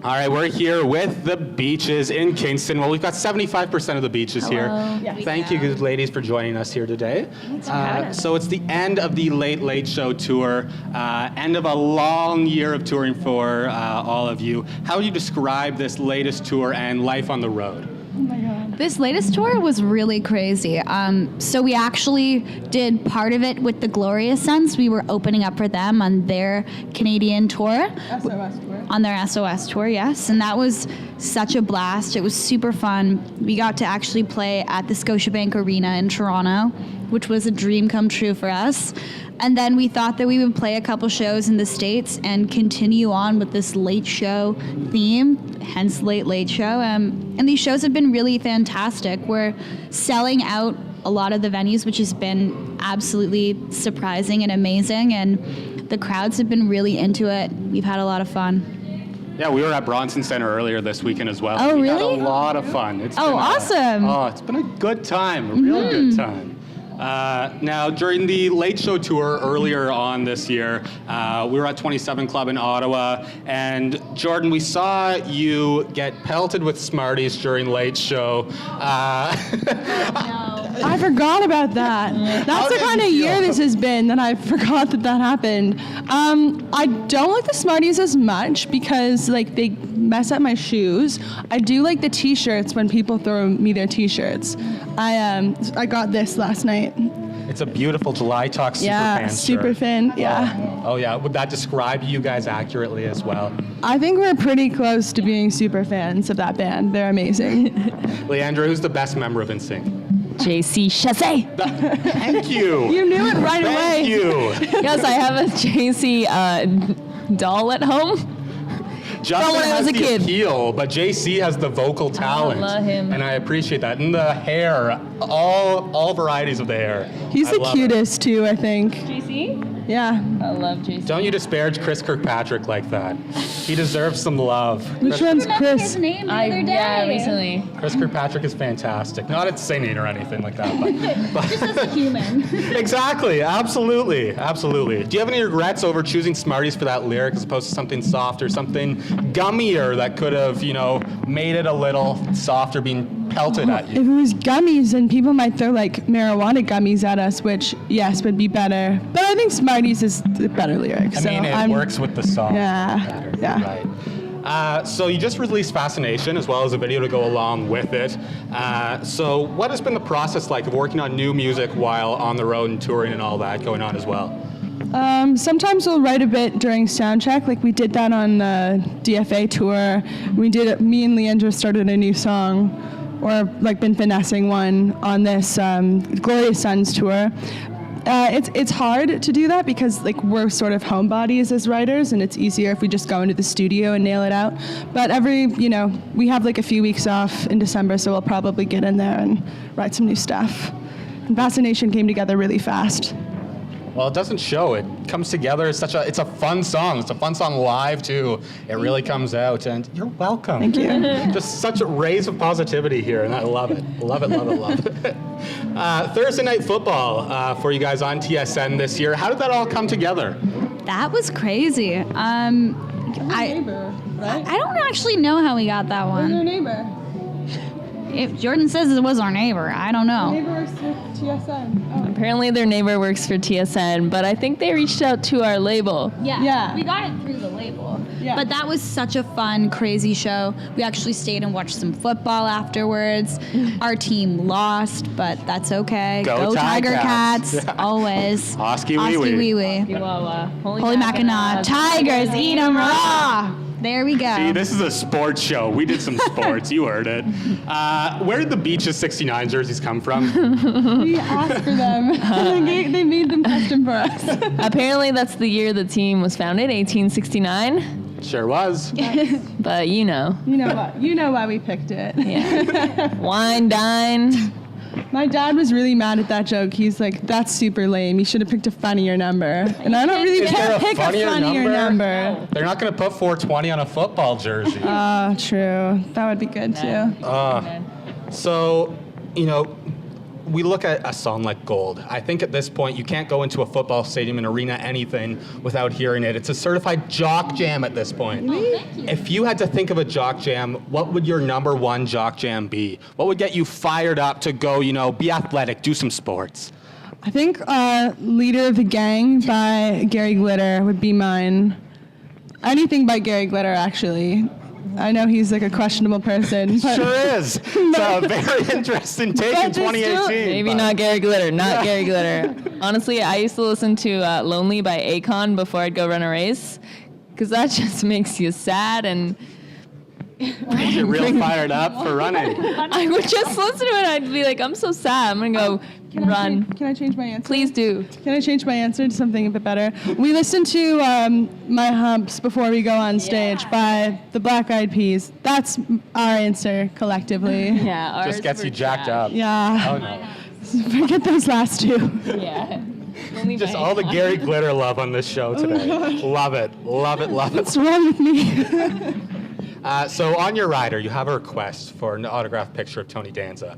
All right, we're here with the beaches in Kingston. Well, we've got 75% of the beaches here. Yeah. Thank you, good ladies, for joining us here today. So it's the end of the Late Late Show tour, end of a long year of touring for all of you. How would you describe this latest tour and life on the road? Oh my God. This latest tour was really crazy. So we actually did part of it with the Glorious Sons. We were opening up for them on their Canadian tour. SOS tour. On their SOS tour, yes. And that was such a blast. It was super fun. We got to actually play at the Scotiabank Arena in Toronto, which was a dream come true for us. And then we thought that we would play a couple shows in the States and continue on with this late show theme, hence Late Late Show. And these shows have been really fantastic. We're selling out a lot of the venues, which has been absolutely surprising and amazing. And the crowds have been really into it. We've had a lot of fun. Yeah, we were at Bronson Center earlier this weekend as well. Oh, we really? had a lot of fun. Awesome. It's been a good time, a real good time. Now, during the Late Show tour earlier on this year, we were at 27 Club in Ottawa, and Jordan, we saw you get pelted with Smarties during Late Show. I forgot about that. That's the kind of year this has been that I forgot that happened. I don't like the Smarties as much because they mess up my shoes. I do like the T-shirts when people throw me their T-shirts. I got this last night. It's a beautiful July Talk Superfan Yeah, super shirt. fan. Yeah. Oh yeah, would that describe you guys accurately as well? I think we're pretty close to being super fans of that band. They're amazing. Leandra, who's the best member of NSYNC? JC Chasez. Thank you. You knew it right away. Thank you. Yes, I have a JC doll at home. Justin when I has was a the kid. appeal, but JC has the vocal talent. love him. And I appreciate that. And the hair, all varieties of the hair. He's I the love it. cutest too, I think. JC? Yeah. I love JC. Don't you disparage Chris Kirkpatrick like that. He deserves some love. Which one's Chris? name the Yeah, recently. Chris Kirkpatrick is fantastic. Not at singing or anything like that, but Just as a human. exactly, absolutely. Do you have any regrets over choosing Smarties for that lyric as opposed to something soft or something gummier that could have, made it a little softer being pelted at If you? it was gummies, then people might throw marijuana gummies at us, which yes would be better. But I think Smarties is the better lyric. I mean, it works with the song. Yeah, better, yeah. Right. So you just released Fascination as well as a video to go along with it. So what has been the process like of working on new music while on the road and touring and all that going on as well? Sometimes we'll write a bit during sound check, like we did that on the DFA tour. Me and Leandra started a new song, or been finessing one on this Glorious Sons tour. It's hard to do that because we're sort of homebodies as writers, and it's easier if we just go into the studio and nail it out. But we have a few weeks off in December, so we'll probably get in there and write some new stuff. And Fascination came together really fast. Well, it doesn't show. It comes together. It's a fun song. It's a fun song live too. It really comes out, and you're welcome. Thank you. Just such a rays of positivity here, and I love it. Love it. Thursday night football for you guys on TSN this year. How did that all come together? That was crazy. Neighbor, right? I don't actually know how we got that Your one. neighbor. If Jordan says it was our neighbor, I don't know. Neighbor works for TSN. Oh. Apparently their neighbor works for TSN, but I think they reached out to our label. Yeah. We got it through the label. Yeah. But that was such a fun, crazy show. We actually stayed and watched some football afterwards. Our team lost, but that's okay. Go Tiger Cats. Cats, always. Oski wee wee. Chihuahua. Holy Mackinac. Tigers, eat 'em raw. There we go. See, this is a sports show. We did some sports. You heard it. Where did the Beaches 69 jerseys come from? We asked for them. They made them custom for us. Apparently that's the year the team was founded, 1869. Sure was. But You know what? You know why we picked it. yeah. Wine, dine. My dad was really mad at that joke. He's like, "That's super lame. You should have picked a funnier number." And I don't really Is there pick a funnier number. They're not going to put 420 on a football jersey. Oh, true. That would be good too. So, we look at a song like Gold. I think at this point, you can't go into a football stadium, an arena, anything without hearing it. It's a certified Jock Jam at this point. If you had to think of a Jock Jam, what would your number one Jock Jam be? What would get you fired up to go, be athletic, do some sports? I think Leader of the Gang by Gary Glitter would be mine. Anything by Gary Glitter, actually. I know he's like a questionable person. But Sure is. It's a very interesting take in 2018. Maybe not Gary Glitter, not Gary Glitter. Honestly, I used to listen to Lonely by Akon before I'd go run a race, because that just makes you sad and... Makes you real fired up for running. I would just listen to it and I'd be like, I'm so sad. I'm going to go run. Can I change my answer? Please do. Can I change my answer to something a bit better? We listen to My Humps Before We Go on Stage by the Black Eyed Peas. That's our answer collectively. Yeah, ours Just gets were you jacked trash. up. Yeah. Oh, no. Forget those last two. Yeah. Lonely Just by all the Akon. Gary Glitter love on this show today. Love it. Love it. Love it. What's wrong with me? So on your rider, you have a request for an autographed picture of Tony Danza.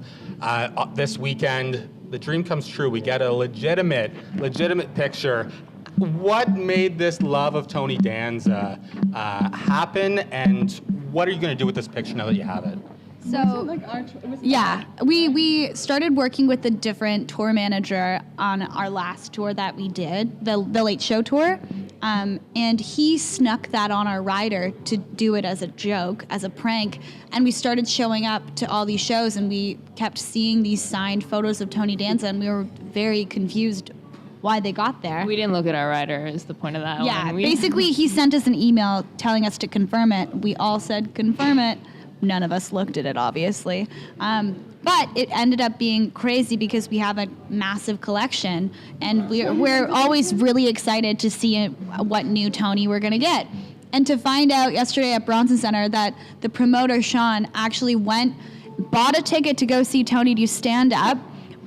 This weekend, the dream comes true. We get a legitimate picture. What made this love of Tony Danza happen, and what are you going to do with this picture now that you have it? So, yeah, we started working with a different tour manager on our last tour that we did, the Late Show tour, and he snuck that on our rider to do it as a joke, as a prank, and we started showing up to all these shows, and we kept seeing these signed photos of Tony Danza, and we were very confused why they got there. We didn't look at our rider is the point of that Yeah, one. basically he sent us an email telling us to confirm it. We all said confirm it. None of us looked at it, obviously. But it ended up being crazy because we have a massive collection, and we're always really excited to see what new Tony we're going to get. And to find out yesterday at Bronson Center that the promoter, Sean, actually bought a ticket to go see Tony do stand-up,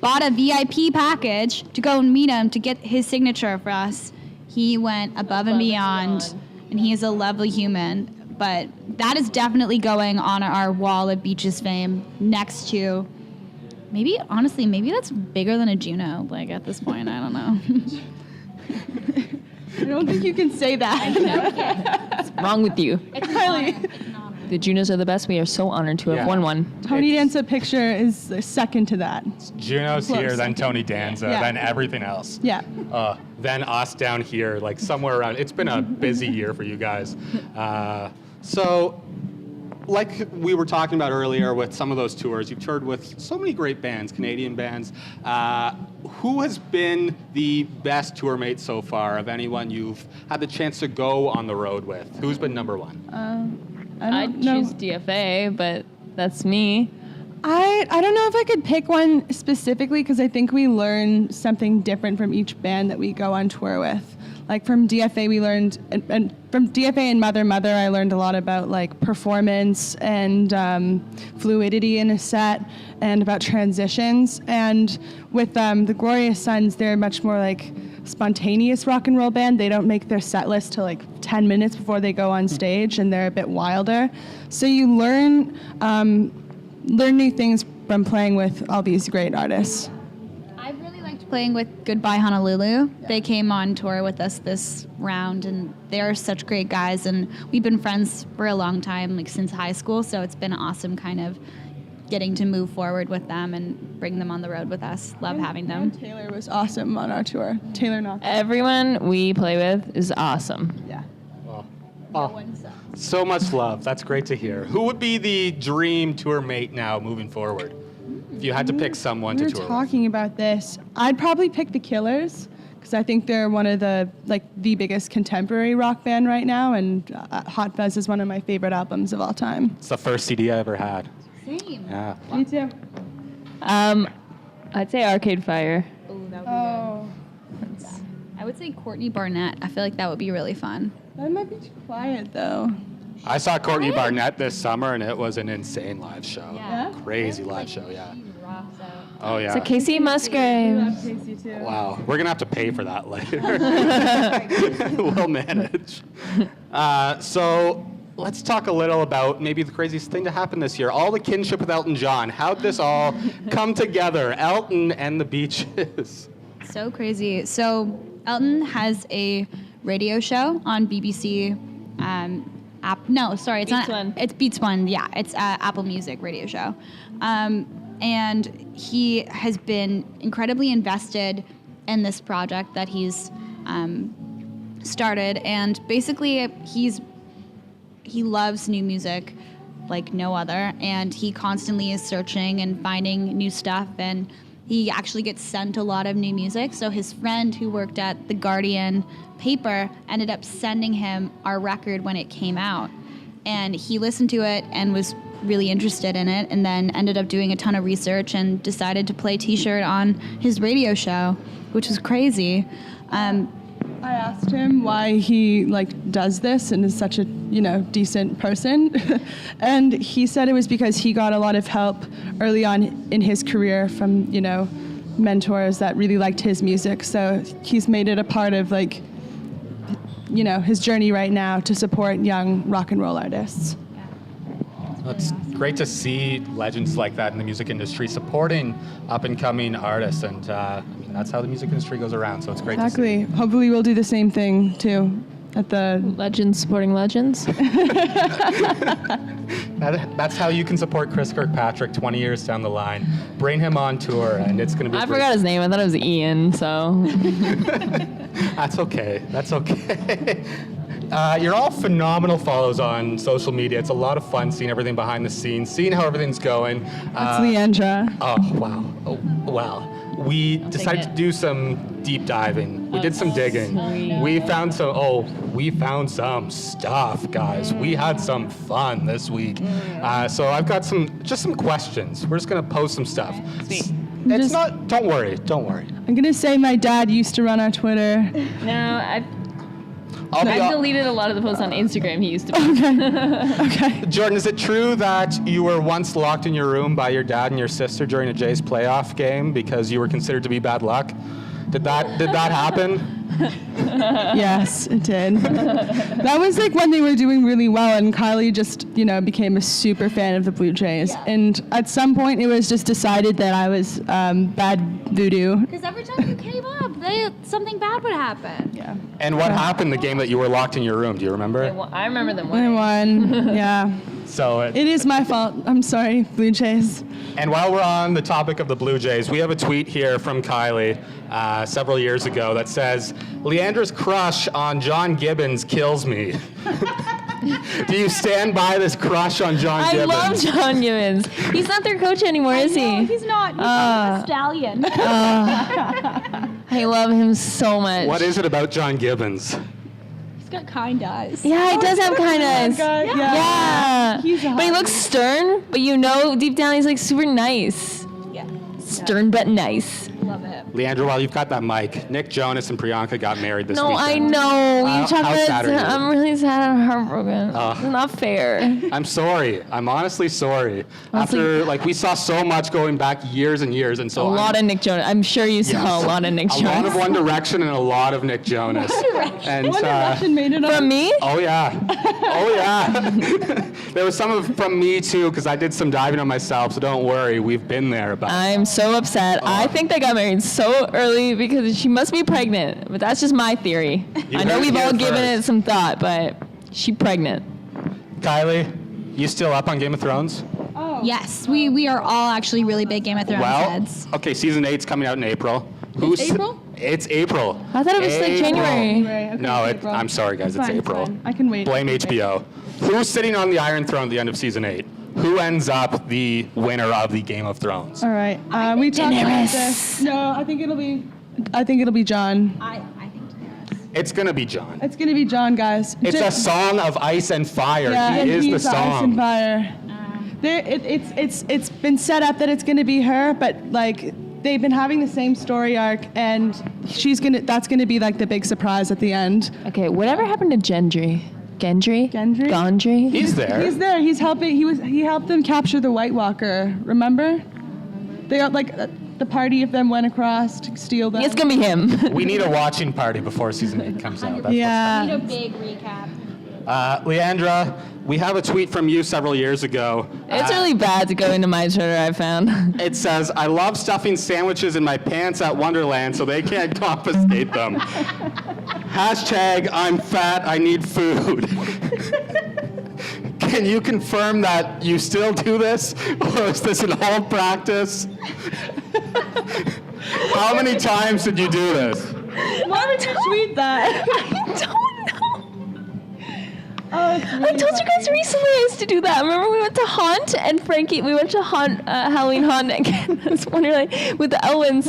bought a VIP package to go and meet him to get his signature for us. He went above and beyond, and he is a lovely human. But that is definitely going on our wall of Beaches fame next to, maybe that's bigger than a Juno, like at this point, I don't know. I don't think you can say that. What's wrong with you? Kylie. The Junos are the best. We are so honored to have won one. Tony Danza picture is second to that. Juno's Close. here, then Tony Danza, Yeah. then everything else. Yeah. Then us down here, like somewhere around. It's been a busy year for you guys. So, like we were talking about earlier with some of those tours, you've toured with so many great bands, Canadian bands. Who has been the best tour mate so far of anyone you've had the chance to go on the road with? Who's been number one? I I'd don't know. choose DFA, but that's me. I don't know if I could pick one specifically because I think we learn something different from each band that we go on tour with. Like from DFA, we learned, and from DFA and Mother Mother, I learned a lot about like performance and fluidity in a set and about transitions. And with the Glorious Sons, they're much more like spontaneous rock and roll band. They don't make their set list till like 10 minutes before they go on stage, and they're a bit wilder. So you learn new things from playing with all these great artists. I really liked playing with Goodbye Honolulu. They came on tour with us this round, and they're such great guys, and we've been friends for a long time, like since high school, so it's been awesome kind of getting to move forward with them and bring them on the road with us. Love having them. And Taylor was awesome on our tour. Taylor Knox. Everyone we play with is awesome. Yeah. So much love. That's great to hear. Who would be the dream tour mate now moving forward? If you had to pick someone We to were tour with. talking about this. I'd probably pick the Killers because I think they're one of the biggest contemporary rock band right now, and Hot Fuzz is one of my favorite albums of all time. It's the first CD I ever had. Same. Yeah. Me too. I'd say Arcade Fire. Ooh, that would be Oh, good. I would say Courtney Barnett. I feel like that would be really fun. that might be too quiet though. I saw Courtney Barnett this summer, and it was an insane live show. Yeah. Crazy live show, yeah. She rocks out. Oh, yeah. So Casey Musgrave. Love Casey too. Wow. We're going to have to pay for that later. We'll manage. So let's talk a little about maybe the craziest thing to happen this year. All the kinship with Elton John. How'd this all come together? Elton and the Beaches. So crazy. So Elton has a radio show on BBC. It's Beats not. One. It's Beats One. Yeah, it's Apple Music radio show, and he has been incredibly invested in this project that he's started. And basically, he loves new music like no other, and he constantly is searching and finding new stuff, and he actually gets sent a lot of new music. So his friend who worked at the Guardian paper ended up sending him our record when it came out, and he listened to it and was really interested in it, and then ended up doing a ton of research and decided to play T-shirt on his radio show, which was crazy. I asked him why he does this and is such a decent person, and he said it was because he got a lot of help early on in his career from mentors that really liked his music. So he's made it a part of his journey right now to support young rock and roll artists. It's great to see legends like that in the music industry supporting up-and-coming artists, and that's how the music industry goes around, so it's great to see. Exactly. Hopefully we'll do the same thing, too, at the... Legends supporting legends. That's how you can support Chris Kirkpatrick 20 years down the line. Bring him on tour, and it's going to be... I forgot his name. I thought it was Ian, so... That's okay. That's okay. You're all phenomenal follows on social media. It's a lot of fun seeing everything behind the scenes, seeing how everything's going. That's Leandra. Oh, wow. Oh, wow. We decided to do some deep diving. We did some digging. Sweet. We found some stuff, guys. We had some fun this week. So I've got some questions. We're just gonna post some stuff. Sweet. Don't worry. I'm going to say my dad used to run our Twitter. No, I've I'll deleted a lot of the posts on Instagram he used to be. Okay. Jordan, is it true that you were once locked in your room by your dad and your sister during a Jays playoff game because you were considered to be bad luck? Did that happen? Yes, it did. That was when they were doing really well, and Kylie just, became a super fan of the Blue Jays. Yeah. And at some point, it was just decided that I was bad voodoo. Because every time you came up, something bad would happen. Yeah. And what happened the game that you were locked in your room? Do you remember? I remember them I winning. won. Yeah. So It is my fault. I'm sorry, Blue Jays. And while we're on the topic of the Blue Jays, we have a tweet here from Kylie several years ago that says, Leandra's crush on John Gibbons kills me. Do you stand by this crush on John Gibbons? I love John Gibbons. He's not their coach anymore, is he? He's not. He's a stallion. I love him so much. What is it about John Gibbons? He's got kind eyes. Yeah, he does have kind eyes. Yeah. But he looks stern, but deep down he's super nice. Yeah. Stern but nice. Love it. Leandra, while you've got that mic, Nick Jonas and Priyanka got married this No, weekend. I know. How sad are you? I'm really sad and heartbroken. It's not fair. I'm sorry. I'm honestly sorry. Honestly- After, we saw so much going back years and years, and so A lot of Nick Jonas. I'm sure you saw a lot of Nick a Jonas. lot of One Direction and a lot of Nick Jonas. And One Direction made it From me? oh yeah, there was some from me too, because I did some diving on myself. So don't worry, we've been there. About I'm so upset. I think they got married so early because she must be pregnant. But that's just my theory. You I know heard we've it all here given first. it some thought, but she's pregnant. Kylie, you still up on Game of Thrones? Yes, we are all actually really big Game of Thrones Well, heads. okay, season 8's coming out in April. April? It's April. I thought it was January. Okay, No, April. I'm sorry, guys. It's Fine, April. fine. I can wait. Blame HBO. Who's sitting on the Iron Throne at the end of season 8? Who ends up the winner of the Game of Thrones? All right. We talked about Daenerys. this. No, I think it'll be John. I think Daenerys. It's gonna be Jon. It's gonna be John, guys. It's a song of ice and fire. Yeah, he is he's the Ice and song. Fire. It's been set up that it's gonna be her, but they've been having the same story arc, and that's gonna be the big surprise at the end. Okay, whatever happened to Gendry? Gendry? Gondry? He's there. He's there. He's helping. He helped them capture the White Walker. Remember? They got the party of them went across to steal them. It's gonna be him. We need a watching party before season 8 comes out. That's Yeah. Need a big recap. Leandra, We have a tweet from you several years ago. It's really bad to go into my Twitter, I found. It says, I love stuffing sandwiches in my pants at Wonderland so they can't confiscate them. Hashtag, I'm fat, I need food. Can you confirm that you still do this? Or is this an old practice? How many times did you do this? Why would you tweet that? I don't know. I told you guys recently I used to do that. Remember we went to Haunt and Frankie, we went to Haunt, Halloween Haunt again this Wonderland with the Owens.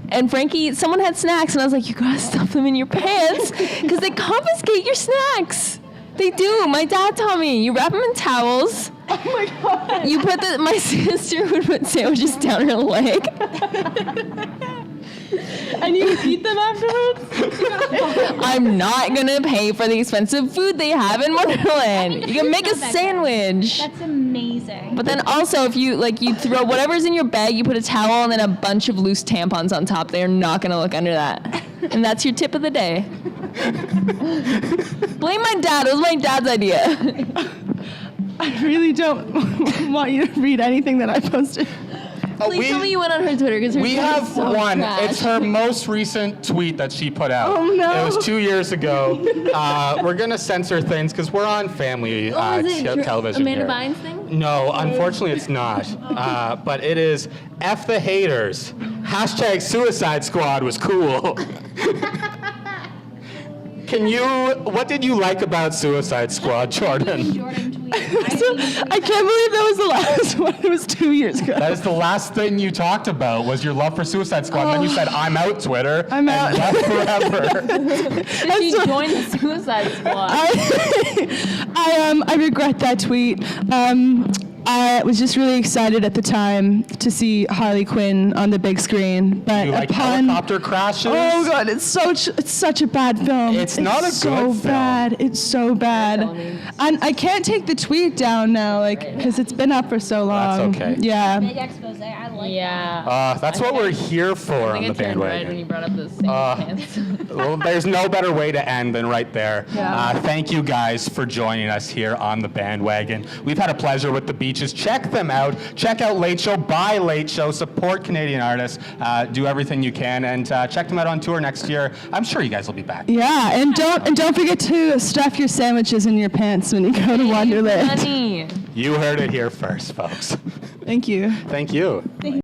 And Frankie, someone had snacks and I was like, you gotta stuff them in your pants because they confiscate your snacks. They do. My dad taught me. You wrap them in towels. Oh my God. You put my sister would put sandwiches down her leg. And you eat them afterwards? I'm not gonna pay for the expensive food they have in Wonderland. You can make a sandwich. That's amazing. But then also, if you you throw whatever's in your bag, you put a towel and then a bunch of loose tampons on top. They're not gonna look under that. And that's your tip of the day. Blame my dad. It was my dad's idea. I really don't want you to read anything that I posted. Please tell me you went on her Twitter because her We Twitter have is so one. trash. It's her most recent tweet that she put out. Oh, no. It was 2 years ago. We're gonna censor things because we're on family television Amanda here. Bynes thing? No, unfortunately it's not. But it is F the haters. Hashtag Suicide Squad was cool. What did you like about Suicide Squad, Jordan? Jordan tweet. I can't believe that was the last one. It was 2 years ago. That is the last thing you talked about was your love for Suicide Squad. And then you said, I'm out, Twitter. I'm out. And left forever. Did you join the Suicide Squad? I regret that tweet. I was just really excited at the time to see Harley Quinn on the big screen, but You like upon helicopter crashes? oh god, it's such a bad film. It's not a so good film. bad. It's so bad, Filming. and I can't take the tweet down now, because it's been up for so long. That's okay. Yeah. Big expose. I like Yeah. That's what we're here for I on think the I turned red when you bandwagon. brought up those pants. Well, there's no better way to end than right there. Yeah. Thank you guys for joining us here on the bandwagon. We've had a pleasure with the Beaches. Check them out. Check out Late Show, buy Late Show, support Canadian artists, do everything you can, and check them out on tour next year. I'm sure you guys will be back. Yeah, and don't forget to stuff your sandwiches in your pants when you go to Wonderland. Honey. You heard it here first, folks. Thank you. Thank you.